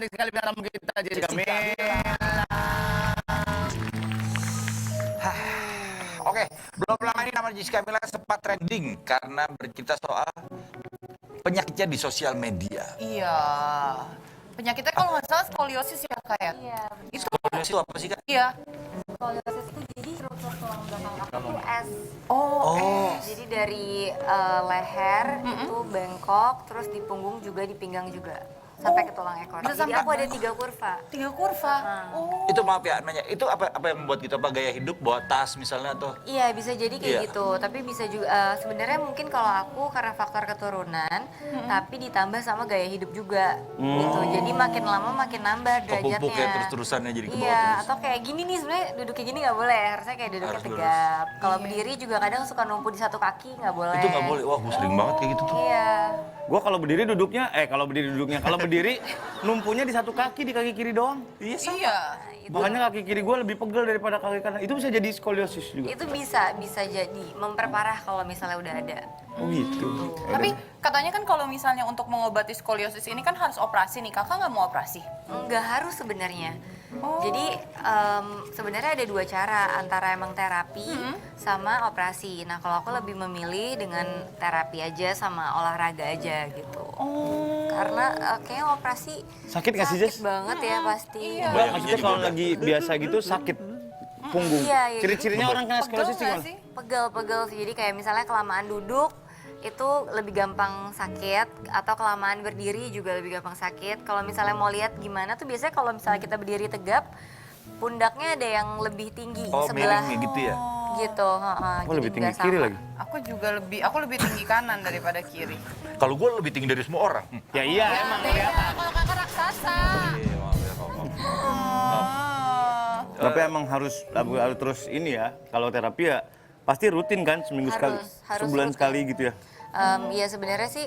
cantik sekali bintang tamu kita, Jessica Mila. Oke, belum lama ini nama Jessica Mila sempat trending karena bercerita soal penyakitnya di sosial media. Iya. Penyakitnya kalau nggak salah skoliosis ya kayak. Iya, Itu Skoliosis itu apa sih, Kak? iya. skoliosis itu jadi struktur tulang belakang kaki itu S. Oh. Jadi dari leher itu bengkok, terus di punggung juga, di pinggang juga. Sampai ke tulang ekor. Bisa Jadi sampai aku ada 3 kurva. 3 kurva. Oh. Itu maaf ya, nanya, itu apa yang membuat gitu? Apa gaya hidup, bawa tas misalnya atau? Iya, bisa jadi kayak Iya. gitu. Tapi bisa juga sebenarnya mungkin kalau aku karena faktor keturunan, tapi ditambah sama gaya hidup juga gitu. Jadi makin lama makin nambah derajatnya. Kepumpuk ya terus-terusannya jadi ke bawah Iya, terus. atau kayak gini nih sebenarnya duduk kayak gini nggak boleh. Harusnya kayak duduknya Harus lurus. tegap. Kalau berdiri juga kadang suka numpuk di satu kaki nggak boleh. Itu nggak boleh. Wah, gue sering banget kayak gitu tuh. Iya. Gua kalau berdiri berdiri numpunya di satu kaki, di kaki kiri doang. Iya. Makanya kaki kiri gua lebih pegel daripada kaki kanan. Itu bisa jadi skoliosis juga. Itu bisa jadi memperparah kalau misalnya udah ada. Oh gitu. Tapi katanya kan kalau misalnya untuk mengobati skoliosis ini kan harus operasi nih. Kakak nggak mau operasi? Nggak harus sebenarnya. Jadi sebenarnya ada 2 cara, antara emang terapi sama operasi. Nah kalau aku lebih memilih dengan terapi aja sama olahraga aja gitu. Karena kayaknya operasi Sakit nggak sih, Jess? banget ya pasti. Iya. Mbak, maksudnya kalau lagi biasa gitu sakit punggung. Iya, iya. Ciri-cirinya orang kena Pegel skoliosis nggak gimana? sih? Pegel sih. Jadi kayak misalnya kelamaan duduk itu lebih gampang sakit, atau kelamaan berdiri juga lebih gampang sakit. Kalau misalnya mau lihat gimana tuh biasanya kalau misalnya kita berdiri tegap, pundaknya ada yang lebih tinggi Oh, sebelah miring gitu ya? gitu. Oh, lebih Jadi tinggi nggak kiri sama. lagi. Aku lebih tinggi kanan daripada kiri. Kalau gue lebih tinggi dari semua orang. Ya iya emang kelihatan. Kalau kakak raksasa. Iya, maaf ya, maaf. Tapi emang harus terus ini ya. Kalau terapi ya pasti rutin kan seminggu sekali, Harus sebulan rutin. sekali gitu ya. Ya sebenarnya sih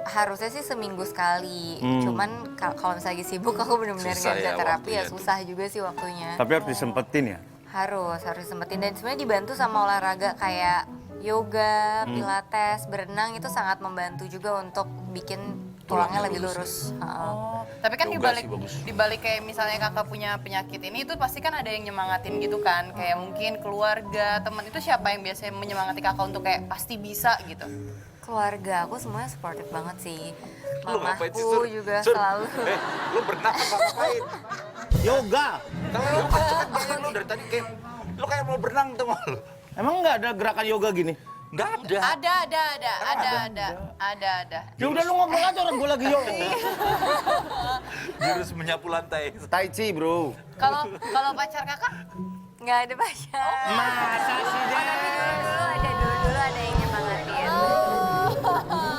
harusnya sih seminggu sekali. Cuman kalau misalnya lagi sibuk aku benar-benar Susah nggak bisa ya terapi ya waktunya tuh. susah juga sih waktunya. Tapi harus disempetin ya. Harus sempetin, dan sebenarnya dibantu sama olahraga kayak yoga, pilates, berenang itu sangat membantu juga untuk bikin tulangnya lebih lurus. Oh, tapi kan Yoga dibalik sih bagus. dibalik kayak misalnya kakak punya penyakit ini itu pasti kan ada yang nyemangatin gitu kan, kayak mungkin keluarga, teman, itu siapa yang biasanya menyemangati kakak untuk kayak pasti bisa gitu? Keluarga aku semuanya supportive banget sih. Lu ngapain sih, Mamaku Sur? juga Sur, selalu. lu berenang apa ngapain? Yoga. Kalau lu kan kayak lu dari tadi kayak lu kayak mau berenang tuh mau lu. Emang nggak ada gerakan yoga gini? Nggak ada. Ada. Ya udah lu ngobrol aja orang gue lagi yoga. Jurus menyapu lantai. Tai Chi bro. Kalau pacar kakak? Nggak ada pacar. Masa sih Dulu ada yang nyemangatin.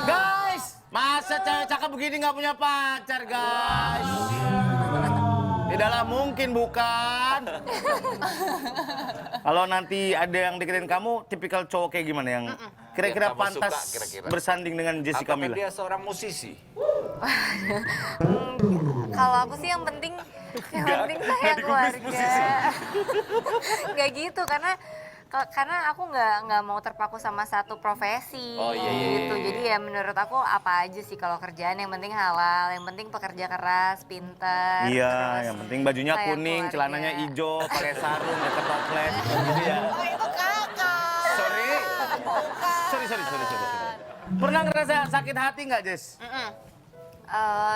Guys, masa cewek cakep begini nggak punya pacar guys? Tidaklah mungkin bukan. Kalau nanti ada yang deketin kamu, tipikal cowok kayak gimana yang kira-kira Yang kamu pantas suka, kira-kira. bersanding dengan Jessica Apakah Mila? dia seorang musisi? Kalau aku sih yang penting saya keluarga. Nggak gitu, karena aku nggak mau terpaku sama satu profesi. Oh, iya, iya, gitu. iya. Jadi ya menurut aku apa aja sih kalau kerjaan, yang penting halal, yang penting pekerja keras, pinter. Iya, terus yang penting bajunya sayang kuning, keluarga. celananya hijau, pakai sarung, pakai toples, gitu ya. Oh itu kakak. Sorry. Sorry. Pernah ngerasa sakit hati nggak, Jess?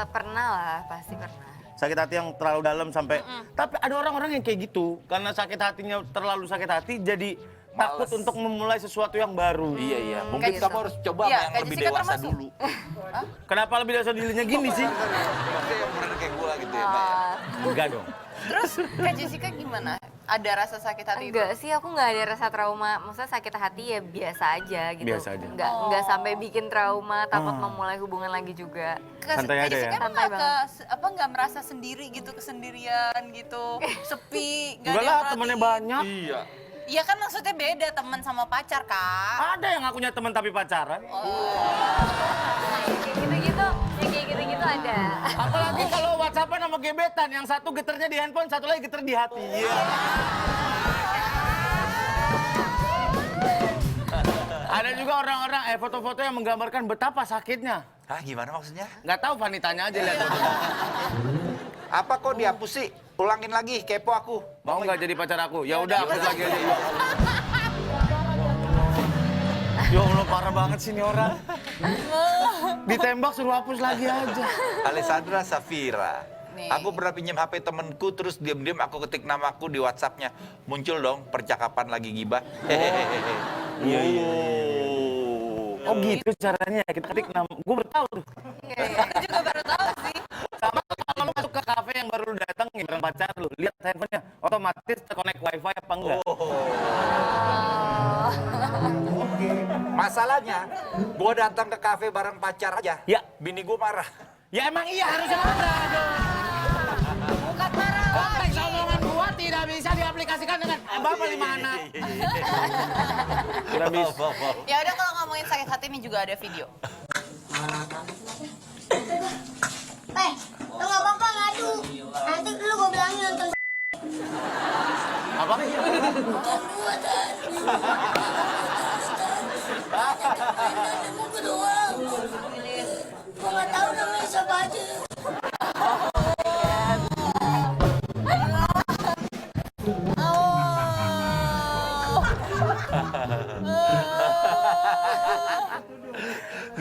Pernah lah, pasti pernah. Sakit hati yang terlalu dalam sampai... Tapi ada orang-orang yang kayak gitu. Karena sakit hatinya terlalu sakit hati, jadi takut Males. untuk memulai sesuatu yang baru. Iya. Mungkin Kayak kamu gitu. harus coba Iya, sama yang kayak lebih Jessica dewasa termasuk. dulu. Kenapa lebih dewasa dirinya gini sih? Maksudnya yang bener kayak gua gitu ya, Mbak. Enggak dong. Terus Kak Jessica gimana? Ada rasa sakit hati itu? Enggak sih, aku nggak ada rasa trauma. Maksudnya sakit hati ya biasa aja gitu. Biasa aja. Nggak sampai bikin trauma, takut memulai hubungan lagi juga. Santai aja ya? Jessica Santai nggak merasa sendiri gitu, kesendirian gitu, sepi, nggak Enggak ada yang lah, temennya perhatiin? banyak. Iya. Iya kan maksudnya beda teman sama pacar kak. Ada yang ngakunya teman tapi pacaran. Kayak gitu-gitu ada. Apalagi kalau WhatsApp-an sama gebetan, yang satu geternya di handphone, satu lagi geter di hati. Iya. Ada juga orang-orang foto-foto yang menggambarkan betapa sakitnya. Hah, gimana maksudnya? Nggak tahu, Fanny tanya aja lihat. Apa kok dihapus sih? Ulangin lagi, kepo aku. Mau nggak jadi pacar aku? Ya udah, hapus lagi aja. Yuk. Ya Allah, parah banget sih ini orang. Ditembak suruh hapus lagi aja. Alessandra Safira. Nih. Aku pernah pinjam HP temenku, terus diam-diam aku ketik namaku di WhatsApp-nya. Muncul dong percakapan lagi gibah. Hehehe. Iya. Oh gitu caranya, kita ketik nama. Gue baru tahu tuh. Iya, aku juga baru tahu sih. Sama kalau lu masuk ke kafe yang baru datang nih bareng pacar lu, lihat handphonenya otomatis terkonek wifi apa enggak? Masalahnya, gua datang ke kafe bareng pacar aja. Ya. Bini gua marah. Ya emang iya harusnya marah dong. Bukan marah. Konteks omongan gua tidak bisa diaplikasikan dengan bapak 5 anak. Tidak bisa. Ya udah kalau ngomongin sakit hati ini juga ada video. Lu gak apa-apa ngadu. Nanti dulu gue bilangin nonton Apa? buku doang. Gue gak tau namanya siapa aja.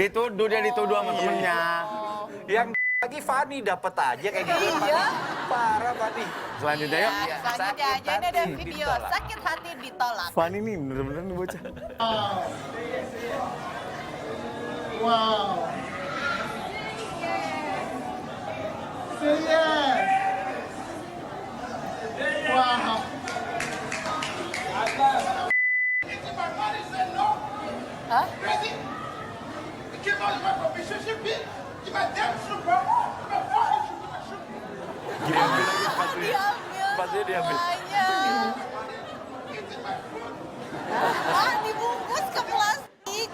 Dituduh, dia dituduh sama temennya. Yang lagi Fani dapat aja kayak gitu. Iya. Parah Fani. Selanjutnya yuk. Ya, selanjutnya aja ini ada video ditolak. sakit hati ditolak. Fanny nih bener-bener nih bocah. Wow. Serious. Wow. Hah? Sepatunya diambil. Banyak. Ah, dibungkus ke plastik.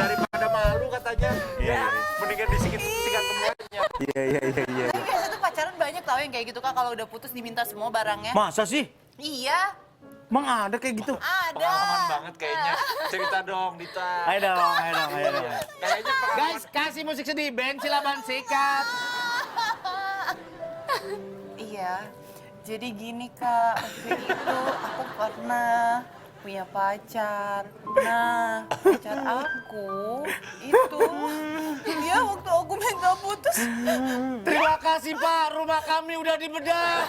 Daripada malu katanya. Ya, mendingan disikat semuanya. Iya. Tapi biasa tuh pacaran banyak tau yang kayak gitu Kak, kalau udah putus diminta semua barangnya. Masa sih? Iya, Emang ada kayak gitu? ada. Pengalaman banget kayaknya. Cerita dong, Dita. Ayo dong. Kayaknya pengalaman. Guys, kasih musik sedih, band Silaban Sikat. Iya, jadi gini Kak, waktu itu aku pernah punya pacar. Nah, pacar aku itu, dia waktu aku minta putus, Terima kasih Pak, rumah kami udah dibedah.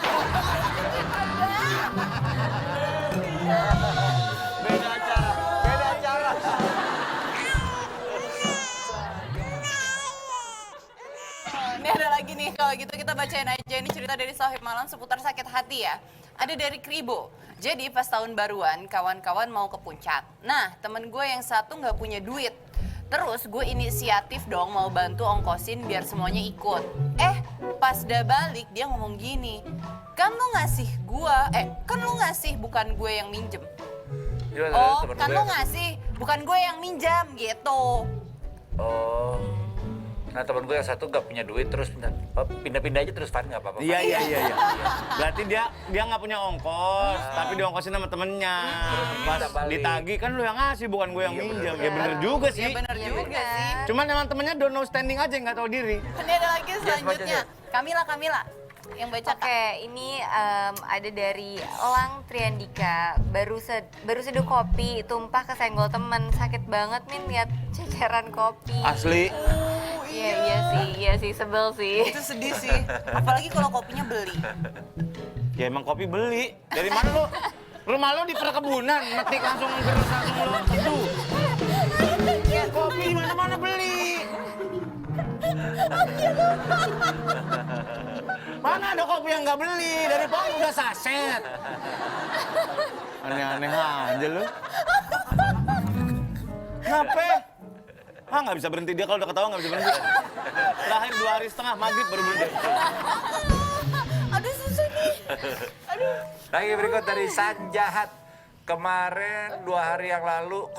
Beda cara. ini ada lagi nih, kalau gitu kita bacain aja. Ini cerita dari Sohib Malam seputar sakit hati ya. Ada dari Kribo. Jadi pas tahun baruan, kawan-kawan mau ke puncak. Nah, temen gue yang satu nggak punya duit. Terus gue inisiatif dong mau bantu ongkosin biar semuanya ikut. Pas udah balik dia ngomong gini, kan lu ngasih bukan gue yang minjem. Oh, kan lu ngasih bukan gue yang minjam gitu. Oh. Nah temen gue yang satu gak punya duit terus pindah-pindah aja terus Fani gak apa-apa. Iya. Berarti dia nggak punya ongkos, tapi diongkosin sama temennya. Pas ditagih kan lu yang ngasih, bukan gue yang minjam. Ya bener juga sih. Ya bener juga sih. Cuman emang temennya don't know standing aja, nggak tahu diri. Ini ada lagi selanjutnya. Kamila. Yang baca Kak. Oke, ini ada dari Elang Triandika. Baru seduh kopi, tumpah kesenggol temen. Sakit banget Min lihat ceceran kopi. Asli. Iya sih, sebel sih. Itu sedih sih. Apalagi kalau kopinya beli. Ya emang kopi beli. Dari mana lu? Rumah lu di perkebunan, metik langsung gerus langsung lu teduh. Ya kopi di mana-mana beli. Mana ada kopi yang nggak beli? Dari pohon udah saset. Aneh-aneh aja lu. Kenapa? Nggak bisa berhenti dia, kalau udah ketawa nggak bisa berhenti. Terakhir 2 hari setengah maghrib baru berhenti. Aduh susah nih. Aduh. Lagi berikut dari Sanjahat. Kemarin 2 hari yang lalu.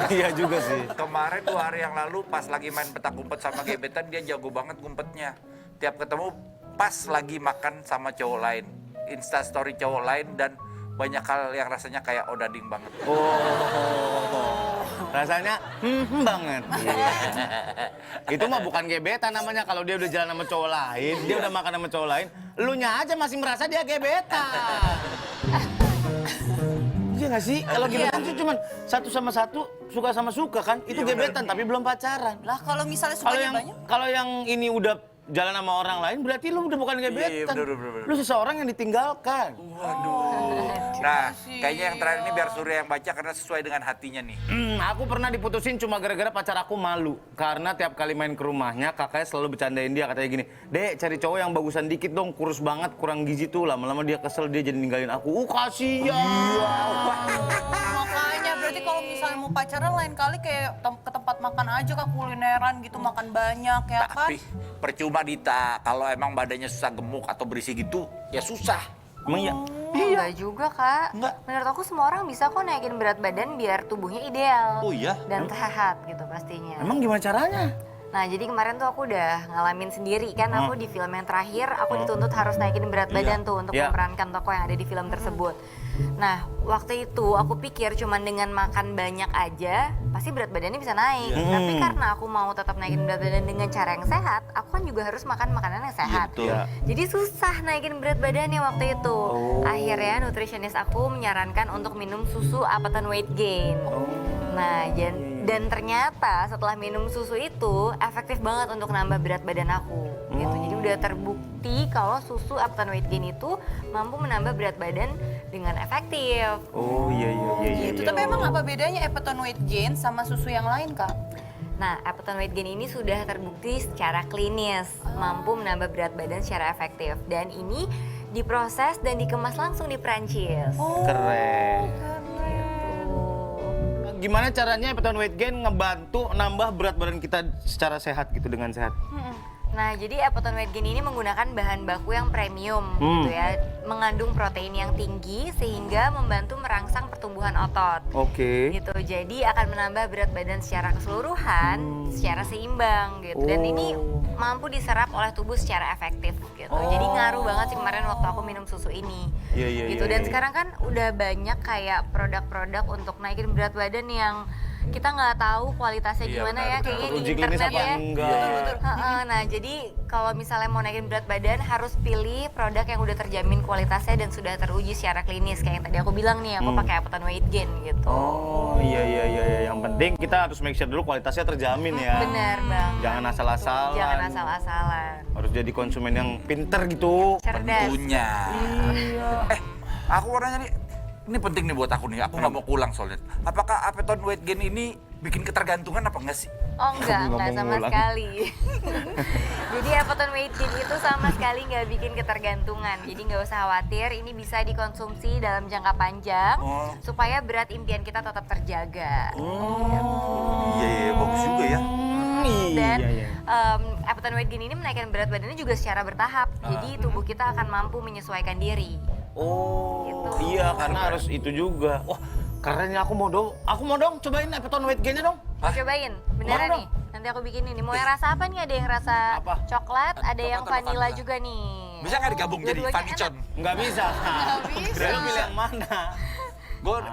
Iya juga sih. Kemarin 2 hari yang lalu pas lagi main petak umpet sama gebetan, dia jago banget ngumpetnya. Tiap ketemu pas lagi makan sama cowok lain, Insta story cowok lain, dan banyak hal yang rasanya kayak odading banget. Oh. Rasanya banget. Itu mah bukan gebetan namanya kalau dia udah jalan sama cowok lain, dia udah makan sama cowok lain, elunya aja masih merasa dia gebetan. Iya nggak sih? Kalau gebetan tuh cuman satu sama satu, suka sama suka kan? Itu gebetan tapi belum pacaran. Lah kalau misalnya sukanya banyak? Kalau yang ini udah jalan sama orang lain, berarti lu udah bukan gebetan. bener. Lu seseorang yang ditinggalkan. Nah, kayaknya yang terakhir ini biar Surya yang baca karena sesuai dengan hatinya nih. Aku pernah diputusin cuma gara-gara pacar aku malu. Karena tiap kali main ke rumahnya, kakaknya selalu bercandain dia. Katanya gini, Dek, cari cowok yang bagusan dikit dong, kurus banget, kurang gizi tuh. Lama-lama dia kesel, dia jadi ninggalin aku. Kasihan. Makanya berarti kalau misalnya mau pacaran lain kali kayak ke tempat makan aja, ke kulineran gitu, makan banyak ya kan? Tapi percuma Dita, kalau emang badannya susah gemuk atau berisi gitu, ya susah. Emang ya? Enggak juga, Kak. Enggak. Menurut aku semua orang bisa kok naikin berat badan biar tubuhnya ideal. Oh iya? Dan sehat gitu pastinya. Emang gimana caranya? Nah, jadi kemarin tuh aku udah ngalamin sendiri kan, aku di film yang terakhir aku dituntut harus naikin berat badan tuh untuk Iya. memerankan tokoh yang ada di film tersebut. Nah, waktu itu aku pikir cuman dengan makan banyak aja pasti berat badannya bisa naik. Tapi karena aku mau tetap naikin berat badan dengan cara yang sehat, aku kan juga harus makan makanan yang sehat. betul. Iya. Jadi susah naikin berat badannya waktu itu. Akhirnya nutritionist aku menyarankan untuk minum susu Apton Weight Gain. Nah, dan ternyata setelah minum susu itu efektif banget untuk nambah berat badan aku. Gitu. Jadi udah terbukti kalau susu Apton Weight Gain itu mampu menambah berat badan dengan efektif. Oh iya. Itu tapi emang apa bedanya Apton Weight Gain sama susu yang lain, Kak? Nah, Apton Weight Gain ini sudah terbukti secara klinis mampu menambah berat badan secara efektif. Dan ini diproses dan dikemas langsung di Prancis. Keren. Gimana caranya Apton Weight Gain ngebantu nambah berat badan kita secara sehat gitu, dengan sehat? Nah, jadi Apton Weight Gain ini menggunakan bahan baku yang premium gitu ya, mengandung protein yang tinggi sehingga membantu merangsang pertumbuhan otot. Oke. Gitu. Jadi akan menambah berat badan secara keseluruhan, secara seimbang gitu. Dan ini mampu diserap oleh tubuh secara efektif gitu. Jadi ngaruh banget sih kemarin waktu aku minum susu ini. Iya, gitu. Dan iya. sekarang kan udah banyak kayak produk-produk untuk naikin berat badan yang kita nggak tahu kualitasnya Iya, gimana benar, ya, benar. kayaknya di Uji klinis internet apa ya. enggak? Nah, jadi kalau misalnya mau naikin berat badan harus pilih produk yang udah terjamin kualitasnya dan sudah teruji secara klinis. Kayak yang tadi aku bilang nih, aku pakai Apton Weight Gain gitu. Oh iya. Yang penting kita harus make sure dulu kualitasnya terjamin ya. Bener bang. Jangan asal-asalan. Jangan asal-asalan. Harus jadi konsumen yang pinter gitu. Cerdas. Tentunya. Aku mau nanya nih, ini penting nih buat aku nih, aku nggak mau pulang soalnya. Apakah Apton Weight Gain ini bikin ketergantungan apa enggak sih? Oh enggak Kamu nggak mau sama ngulang. sekali. Jadi Apton Weight Gain itu sama sekali nggak bikin ketergantungan. Jadi nggak usah khawatir, ini bisa dikonsumsi dalam jangka panjang supaya berat impian kita tetap terjaga. Iya, bagus juga ya. Dan Iya. Apton Weight Gain ini menaikkan berat badannya juga secara bertahap. Jadi tubuh kita akan mampu menyesuaikan diri. Oh Gitu. iya, karena harus itu juga. Wah keren ya, aku mau dong cobain Apton Weight Gain-nya dong. Cobain, beneran Mau nih. Nanti aku bikin ini. Mau yang rasa apa nih? Ada yang rasa Apa? coklat, ada yang Coklat apa vanilla vanilla? juga nih. Bisa nggak digabung jadi Dua-duanya Vanicon? Nggak bisa. bisa. Dia pilih yang mana?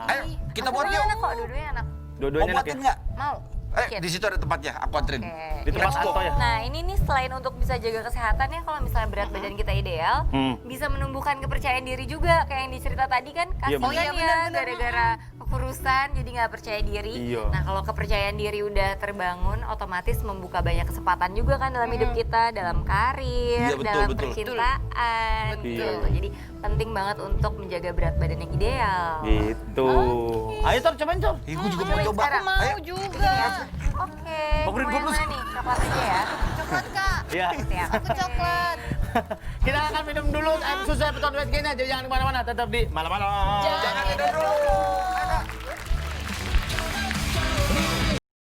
Ayo kita buat Dua-duanya yuk. enak kok, dua-duanya enak. Mau Dua-duanya enak ya? buatin nggak? Mau? Bikin? Di situ ada tempatnya, aku anterin. Di tempat Iya. Anto ya? Nah, ini nih selain untuk bisa jaga kesehatan ya, kalau misalnya berat badan kita ideal, bisa menumbuhkan kepercayaan diri juga. Kayak yang dicerita tadi kan, Iya, kasihan bener. ya bener-bener. gara-gara kekurusan jadi nggak percaya diri. Iya. Nah, kalau kepercayaan diri udah terbangun, otomatis membuka banyak kesempatan juga kan dalam hidup kita, dalam karir, Iya, betul, dalam betul. percintaan. Betul. Gitu. Jadi penting banget untuk menjaga berat badan yang ideal. Gitu. Ayo Tor, cobain Tor. Gue juga mau Cobain coba. sekarang. Mau Ayo. juga. Oke, Mau beli mau yang bonus? mana nih? Coklat aja ya. Coklat, Kak. Iya. Siap. Aku coklat. Kita akan minum dulu susu Apton Weight Gain-nya. Jadi jangan kemana-mana, tetap di malam-malam. Jangan tidur dulu.